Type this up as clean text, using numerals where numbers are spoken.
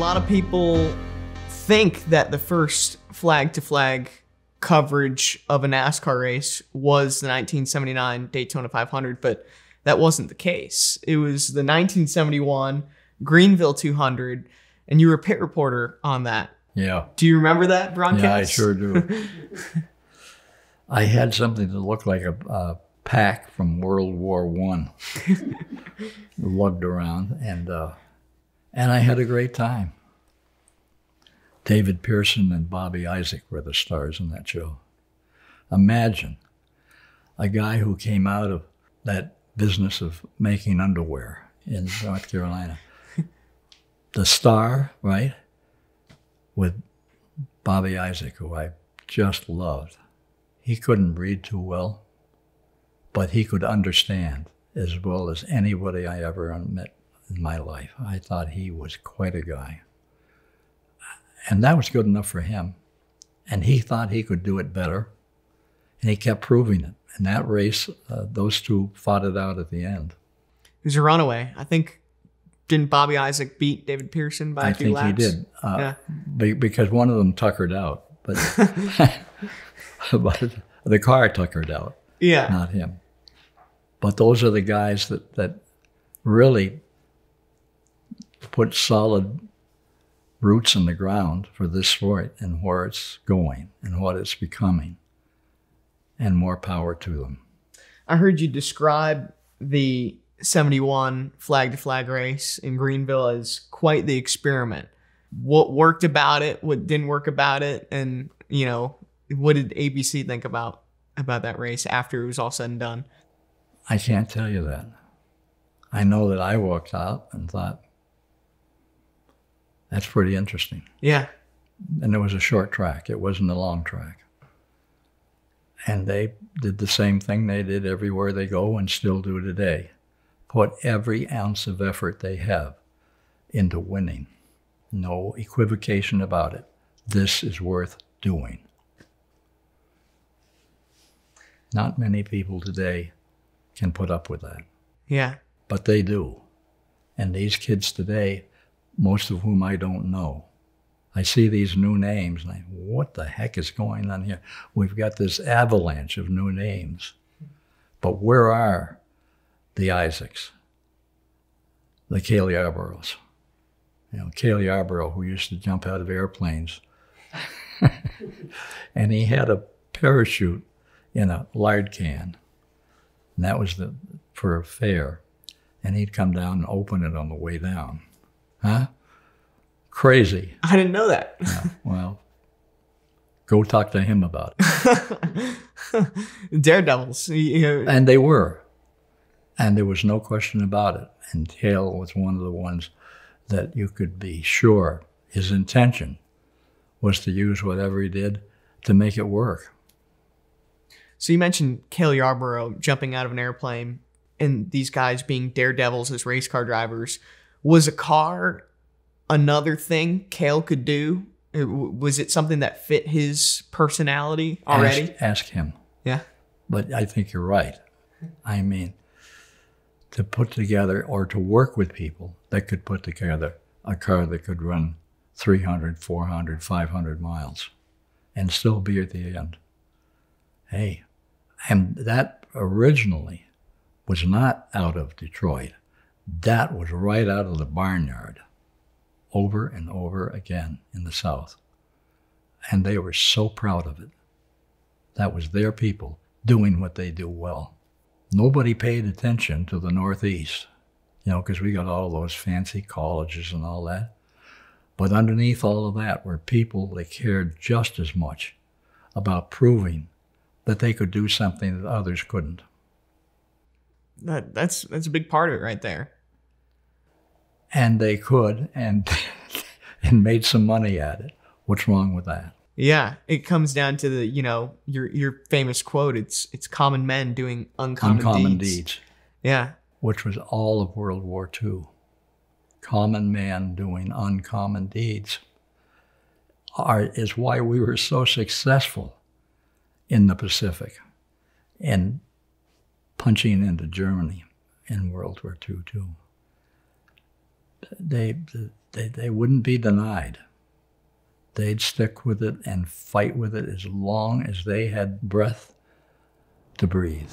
lot of people think that the first flag-to-flag coverage of a NASCAR race was the 1979 Daytona 500, but that wasn't the case. It was the 1971 Greenville 200, and you were a pit reporter on that. Yeah. Do you remember that broadcast? Yeah, I sure do. I had something that looked like a pack from World War I lugged around, and I had a great time. David Pearson and Bobby Isaac were the stars in that show. Imagine a guy who came out of that business of making underwear in North Carolina. The star, right, with Bobby Isaac, who I just loved. He couldn't read too well, but he could understand as well as anybody I ever met in my life. I thought he was quite a guy. And that was good enough for him. And he thought he could do it better. And he kept proving it. In that race, those two fought it out at the end. It was a runaway. I think, didn't Bobby Isaac beat David Pearson by a few laps? I think he did. Yeah. Because one of them tuckered out. But, but the car tuckered out. Yeah. Not him. But those are the guys that really put solid roots in the ground for this sport and where it's going and what it's becoming, and more power to them. I heard you describe the 71 flag-to-flag race in Greenville as quite the experiment. What worked about it, what didn't work about it, and, you know, what did ABC think about that race after it was all said and done? I can't tell you that. I know that I walked out and thought, that's pretty interesting. Yeah. And it was a short track. It wasn't a long track. And they did the same thing they did everywhere they go and still do today. Put every ounce of effort they have into winning. No equivocation about it. This is worth doing. Not many people today can put up with that. Yeah. But they do. And these kids today, most of whom I don't know. I see these new names and I, what the heck is going on here? We've got this avalanche of new names. But where are the Isaacs? The Cale Yarboroughs? You know, Cale Yarborough, who used to jump out of airplanes. And he had a parachute in a lard can. And that was for a fare. And he'd come down and open it on the way down. Huh? Crazy. I didn't know that. Yeah, well, go talk to him about it. Daredevils. You know. And they were. And there was no question about it. And Cale was one of the ones that you could be sure his intention was to use whatever he did to make it work. So you mentioned Cale Yarborough jumping out of an airplane and these guys being daredevils as race car drivers. Was a car another thing Cale could do? Was it something that fit his personality already? Ask him. Yeah. But I think you're right. I mean, to put together or to work with people that could put together a car that could run 300, 400, 500 miles and still be at the end. Hey, and that originally was not out of Detroit. That was right out of the barnyard, over and over again in the South. And they were so proud of it. That was their people doing what they do well. Nobody paid attention to the Northeast, you know, because we got all those fancy colleges and all that. But underneath all of that were people that cared just as much about proving that they could do something that others couldn't. That's a big part of it right there. And they could, and made some money at it. What's wrong with that? Yeah, it comes down to the, you know, your famous quote. It's common men doing uncommon deeds. Yeah, which was all of World War II. Common man doing uncommon deeds is why we were so successful in the Pacific and punching into Germany in World War II too. they wouldn't be denied. They'd stick with it and fight with it as long as they had breath to breathe.